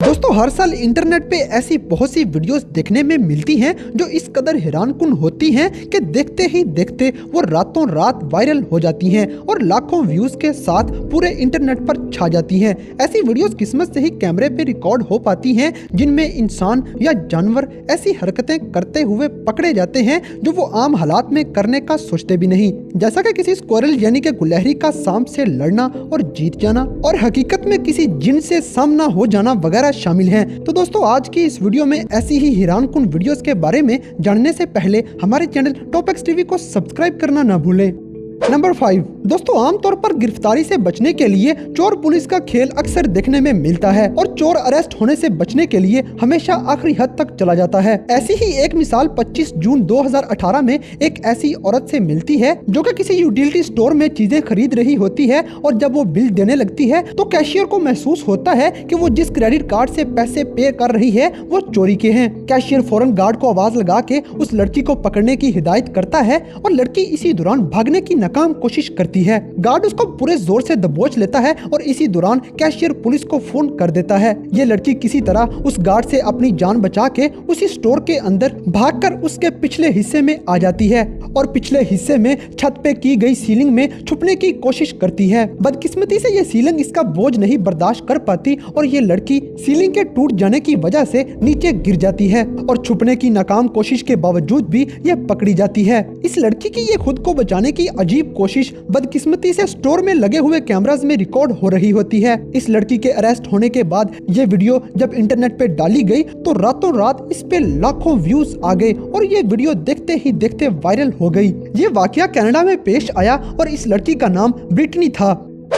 दोस्तों हर साल इंटरनेट पे ऐसी बहुत सी वीडियोस देखने में मिलती हैं जो इस कदर हैरानकुन होती हैं कि देखते ही देखते वो रातों रात वायरल हो जाती हैं और लाखों व्यूज के साथ पूरे इंटरनेट पर छा जाती हैं। ऐसी वीडियोस किस्मत से ही कैमरे पे रिकॉर्ड हो पाती हैं जिनमें इंसान या जानवर ऐसी हरकतें करते हुए पकड़े जाते हैं जो वो आम हालात में करने का सोचते भी नहीं, जैसा कि किसी स्क्वारल यानी कि गुलहरी का सांप से लड़ना और जीत जाना और हकीकत में किसी जिन से सामना हो जाना वगैरह शामिल हैं। तो दोस्तों आज की इस वीडियो में ऐसी ही हैरानकुन वीडियोस के बारे में जानने से पहले हमारे चैनल टॉपएक्स टीवी को सब्सक्राइब करना ना भूलें। नंबर 5 दोस्तों आमतौर पर गिरफ्तारी से बचने के लिए चोर पुलिस का खेल अक्सर देखने में मिलता है और चोर अरेस्ट होने से बचने के लिए हमेशा आखिरी हद तक चला जाता है। ऐसी ही एक मिसाल 25 जून 2018 में एक ऐसी औरत से मिलती है जो कि किसी यूटिलिटी स्टोर में चीजें खरीद रही होती है और जब वो बिल देने लगती है तो कैशियर को महसूस होता है कि वो जिस क्रेडिट कार्ड से पैसे पे कर रही है वो चोरी के हैं। कैशियर फौरन गार्ड को आवाज लगा के उस लड़की को पकड़ने की हिदायत करता है और लड़की इसी दौरान भागने की नाकाम कोशिश करती है। गार्ड उसको पूरे जोर से दबोच लेता है और इसी दौरान कैशियर पुलिस को फोन कर देता है। ये लड़की किसी तरह उस गार्ड से अपनी जान बचा के उसी स्टोर के अंदर भागकर उसके पिछले हिस्से में आ जाती है और पिछले हिस्से में छत पे की गई सीलिंग में छुपने की कोशिश करती है। बदकिस्मती से ये सीलिंग इसका बोझ नहीं बर्दाश्त कर पाती और ये लड़की सीलिंग के टूट जाने की वजह से नीचे गिर जाती है और छुपने की नाकाम कोशिश के बावजूद भी ये पकड़ी जाती है। इस लड़की की ये खुद को बचाने की अजीब कोशिश बदकिस्मती से स्टोर में लगे हुए कैमरास में रिकॉर्ड हो रही होती है। इस लड़की के अरेस्ट होने के बाद ये वीडियो जब इंटरनेट पे डाली गई तो रातों रात इस पे लाखों व्यूज आ गए और ये वीडियो देखते ही देखते वायरल हो गई। ये वाकया कनाडा में पेश आया और इस लड़की का नाम ब्रिटनी था।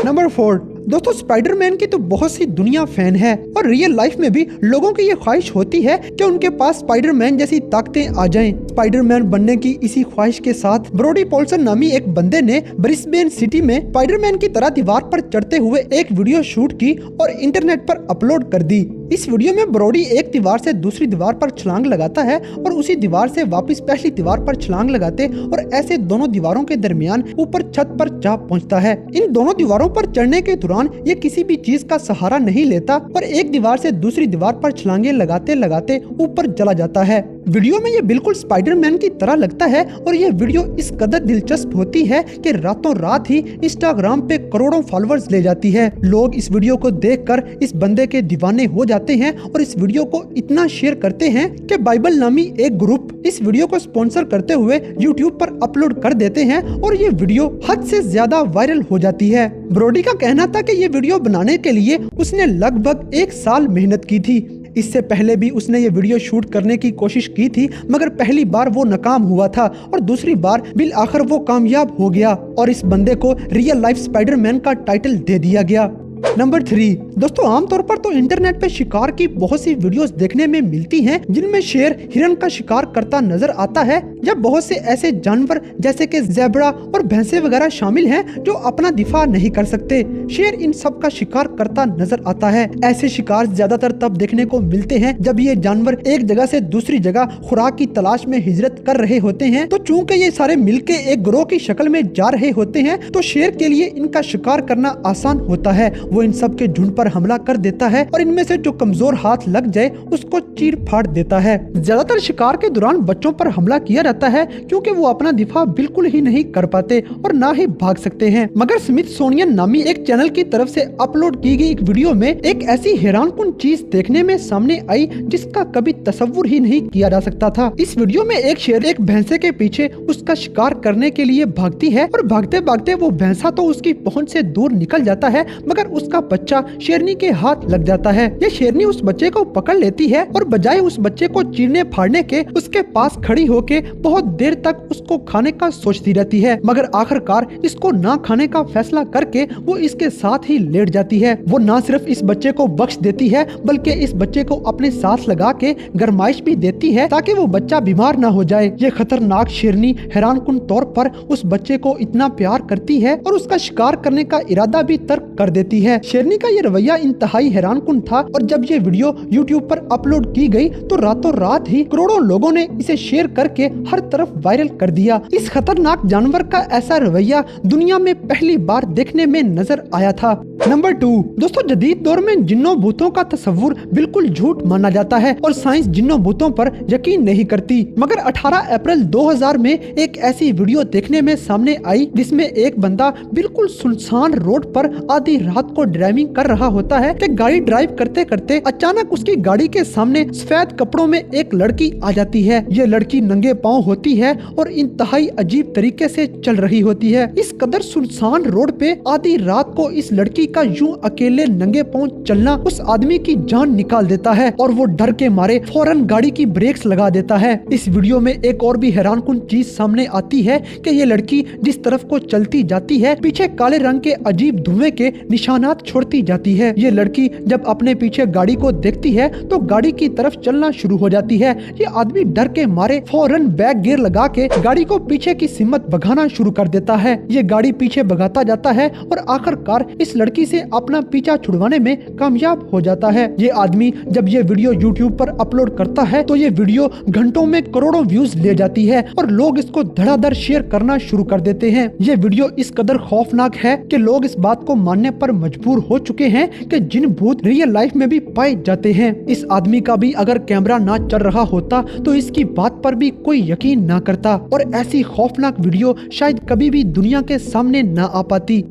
नंबर 4 दोस्तों स्पाइडरमैन की तो बहुत सी दुनिया फैन है और रियल लाइफ में भी लोगों की ये ख्वाहिश होती है कि उनके पास स्पाइडरमैन जैसी ताकतें आ जाएं। स्पाइडरमैन बनने की इसी ख्वाहिश के साथ ब्रोडी पॉल्सन नामी एक बंदे ने ब्रिस्बेन सिटी में स्पाइडरमैन की तरह दीवार पर चढ़ते हुए एक वीडियो शूट की और इंटरनेट पर अपलोड कर दी। इस वीडियो में ब्रोडी एक दीवार से दूसरी दीवार पर छलांग लगाता है और उसी दीवार से वापस पहली दीवार पर छलांग लगाते और ऐसे दोनों दीवारों के दरमियान ऊपर छत पर जा पहुंचता है। इन दोनों दीवारों पर चढ़ने के दौरान ये किसी भी चीज का सहारा नहीं लेता और एक दीवार से दूसरी दीवार पर छलांगे लगाते लगाते ऊपर चला जाता है। वीडियो में ये बिल्कुल स्पाइडरमैन की तरह लगता है और ये वीडियो इस कदर दिलचस्प होती है कि रातों रात ही इंस्टाग्राम पे करोड़ों फॉलोअर्स ले जाती है। लोग इस वीडियो को देखकर इस बंदे के दीवाने हो जाते हैं और इस वीडियो को इतना शेयर करते हैं कि बाइबल नामी एक ग्रुप इस वीडियो को स्पॉन्सर करते हुए यूट्यूब पर अपलोड कर देते हैं और ये वीडियो हद से ज्यादा वायरल हो जाती है। ब्रोडी का कहना था कि ये वीडियो बनाने के लिए उसने लगभग 1 साल मेहनत की थी। इससे पहले भी उसने ये वीडियो शूट करने की कोशिश की थी मगर पहली बार वो नाकाम हुआ था और दूसरी बार बिल आखिर वो कामयाब हो गया और इस बंदे को रियल लाइफ स्पाइडरमैन का टाइटल दे दिया गया। नंबर 3 दोस्तों आमतौर पर तो इंटरनेट पे शिकार की बहुत सी वीडियोस देखने में मिलती हैं जिनमें शेर हिरन का शिकार करता नजर आता है या बहुत से ऐसे जानवर जैसे कि ज़ेब्रा और भैंसे वगैरह शामिल हैं जो अपना दिफा नहीं कर सकते। शेर इन सब का शिकार करता नजर आता है। ऐसे शिकार ज्यादातर तब देखने को मिलते हैं जब ये जानवर एक जगह से दूसरी जगह खुराक की तलाश में हिजरत कर रहे होते हैं। तो चूंकि ये सारे मिलके एक ग्रोह की शक्ल में जा रहे होते हैं तो शेर के लिए इनका शिकार करना आसान होता है। वो इन सब के झुंड पर हमला कर देता है और इनमें से जो कमजोर हाथ लग जाए उसको चीर फाड़ देता है। ज्यादातर शिकार के दौरान बच्चों पर हमला किया जाता है क्योंकि वो अपना दिफा बिल्कुल ही नहीं कर पाते और ना ही भाग सकते हैं। मगर स्मिथसोनियन नामी एक चैनल की तरफ से अपलोड की गई एक वीडियो में एक ऐसी हैरानकुन चीज देखने में सामने आई जिसका कभी तस्वुर ही नहीं किया जा सकता था। इस वीडियो में एक शेर एक भैंसे के पीछे उसका शिकार करने के लिए भागती है और भागते भागते वो भैंसा तो उसकी पहुंच से दूर निकल जाता है मगर उसका बच्चा शेरनी के हाथ लग जाता है। ये शेरनी उस बच्चे को पकड़ लेती है और बजाय उस बच्चे को चीरने फाड़ने के उसके पास खड़ी होके बहुत देर तक उसको खाने का सोचती रहती है मगर आखिरकार इसको ना खाने का फैसला करके वो इसके साथ ही लेट जाती है। वो ना सिर्फ इस बच्चे को बख्श देती है बल्कि इस बच्चे को अपने साथ लगा के गरमाइश भी देती है ताकि वो बच्चा बीमार ना हो जाए। ये खतरनाक शेरनी हैरानकुन तौर पर उस बच्चे को इतना प्यार करती है और उसका शिकार करने का इरादा भी तर्क कर देती है। है। शेरनी का ये रवैया इंतहाई हैरानकुन था और जब ये वीडियो यूट्यूब पर अपलोड की गई तो रातों रात ही करोड़ों लोगों ने इसे शेयर करके हर तरफ वायरल कर दिया। इस खतरनाक जानवर का ऐसा रवैया दुनिया में पहली बार देखने में नजर आया था। नंबर 2 दोस्तों, जदीद दौर में जिन्नों भूतों का तस्वुर बिल्कुल झूठ माना जाता है और साइंस जिन्नों भूतों पर यकीन नहीं करती, मगर 18 अप्रैल 2000 में एक ऐसी वीडियो देखने में सामने आई जिसमें एक बंदा बिल्कुल सुनसान रोड पर आधी रात को ड्राइविंग कर रहा होता है कि गाड़ी ड्राइव करते करते अचानक उसकी गाड़ी के सामने सफेद कपड़ों में एक लड़की आ जाती है। ये लड़की नंगे पांव होती है और इंतहाई अजीब तरीके से चल रही होती है। इस कदर सुनसान रोड पे आधी रात को इस लड़की का यूं अकेले नंगे पांव चलना उस आदमी की जान निकाल देता है और वो डर के मारे फौरन गाड़ी की ब्रेक्स लगा देता है। इस वीडियो में एक और भी हैरानकुन चीज सामने आती है कि ये लड़की जिस तरफ को चलती जाती है पीछे काले रंग के अजीब धुएं के निशानात छोड़ती जाती है। ये लड़की जब अपने पीछे गाड़ी को देखती है तो गाड़ी की तरफ चलना शुरू हो जाती है। ये आदमी डर के मारे फौरन बैक गियर लगा के गाड़ी को पीछे की सिमत भगाना शुरू कर देता है। ये गाड़ी पीछे भगाता जाता है और आखिरकार इस लड़की से अपना पीछा छुड़वाने में कामयाब हो जाता है। ये आदमी जब ये वीडियो यूट्यूब पर अपलोड करता है तो ये वीडियो घंटों में करोड़ों व्यूज ले जाती है और लोग इसको धड़ाधड़ शेयर करना शुरू कर देते हैं। ये वीडियो इस कदर खौफनाक है कि लोग इस बात को मानने पर मजबूर हो चुके हैं कि जिन भूत रियल लाइफ में भी पाए जाते हैं। इस आदमी का भी अगर कैमरा ना चल रहा होता तो इसकी बात पर भी कोई यकीन ना करता और ऐसी खौफनाक वीडियो शायद कभी भी दुनिया के सामने ना आ पाती।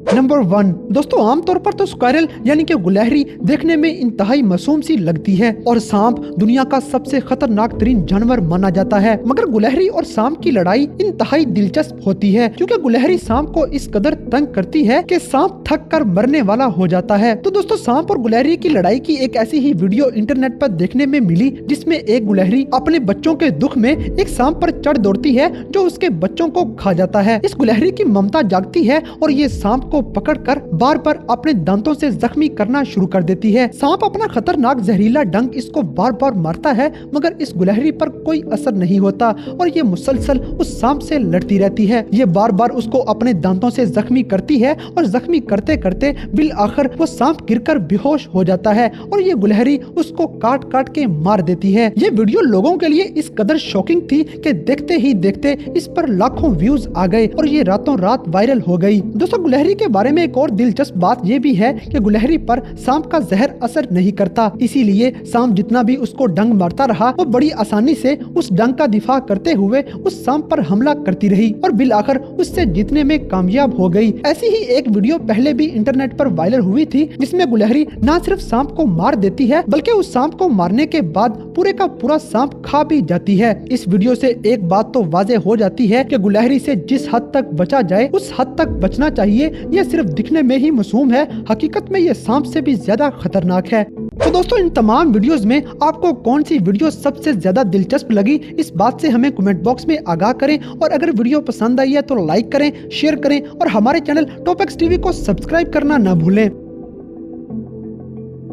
नंबर 1 दोस्तों, आमतौर पर तो स्क्वायरल यानी कि गुलहरी देखने में इंतहाई मासूम सी लगती है और सांप दुनिया का सबसे खतरनाक तरीन जानवर माना जाता है, मगर गुलहरी और सांप की लड़ाई इंतहाई दिलचस्प होती है क्योंकि गुलहरी सांप को इस कदर तंग करती है कि सांप थक कर मरने वाला हो जाता है। तो दोस्तों, सांप और गुलहरी की लड़ाई की एक ऐसी ही वीडियो इंटरनेट पर देखने में मिली जिसमें एक गुलहरी अपने बच्चों के दुख में एक सांप पर चढ़ दौड़ती है जो उसके बच्चों को खा जाता है। इस गुलहरी की ममता जागती है और ये सांप को पकड़कर बार बार अपने दांतों से जख्मी करना शुरू कर देती है। सांप अपना खतरनाक जहरीला डंक इसको बार बार मारता है मगर इस गुलहरी पर कोई असर नहीं होता और ये मुसलसल उस सांप से लड़ती रहती है। ये बार बार उसको अपने दांतों से जख्मी करती है और जख्मी करते करते बिल आखिर वो सांप गिरकर बेहोश हो जाता है और ये गुलहरी उसको काट काट के मार देती है। ये वीडियो लोगों के लिए इस कदर शॉकिंग थी कि देखते ही देखते इस पर लाखों व्यूज आ गए और ये रातों रात वायरल हो गई। दोस्तों, गुलहरी के बारे में एक और दिलचस्प बात ये भी है कि गुलहरी पर सांप का जहर असर नहीं करता, इसीलिए सांप जितना भी उसको डंग मारता रहा वो बड़ी आसानी से उस डंग का दिफा करते हुए उस सांप पर हमला करती रही और बिल आखिर उससे जीतने में कामयाब हो गई। ऐसी ही एक वीडियो पहले भी इंटरनेट पर वायरल हुई थी जिसमें गुलहरी न सिर्फ सांप को मार देती है बल्कि उस सांप को मारने के बाद पूरे का पूरा सांप खा भी जाती है। इस वीडियो से एक बात तो वाज़ेह हो जाती है कि गुलहरी से जिस हद तक बचा जाए उस हद तक बचना चाहिए। ये सिर्फ दिखने में ही मासूम है, हकीकत में ये सांप से भी ज्यादा खतरनाक है। तो दोस्तों, इन तमाम वीडियोस में आपको कौन सी वीडियो सबसे ज्यादा दिलचस्प लगी, इस बात से हमें कमेंट बॉक्स में आगाह करें और अगर वीडियो पसंद आई है तो लाइक करें, शेयर करें और हमारे चैनल टॉप एक्स टीवी को सब्सक्राइब करना न भूलें।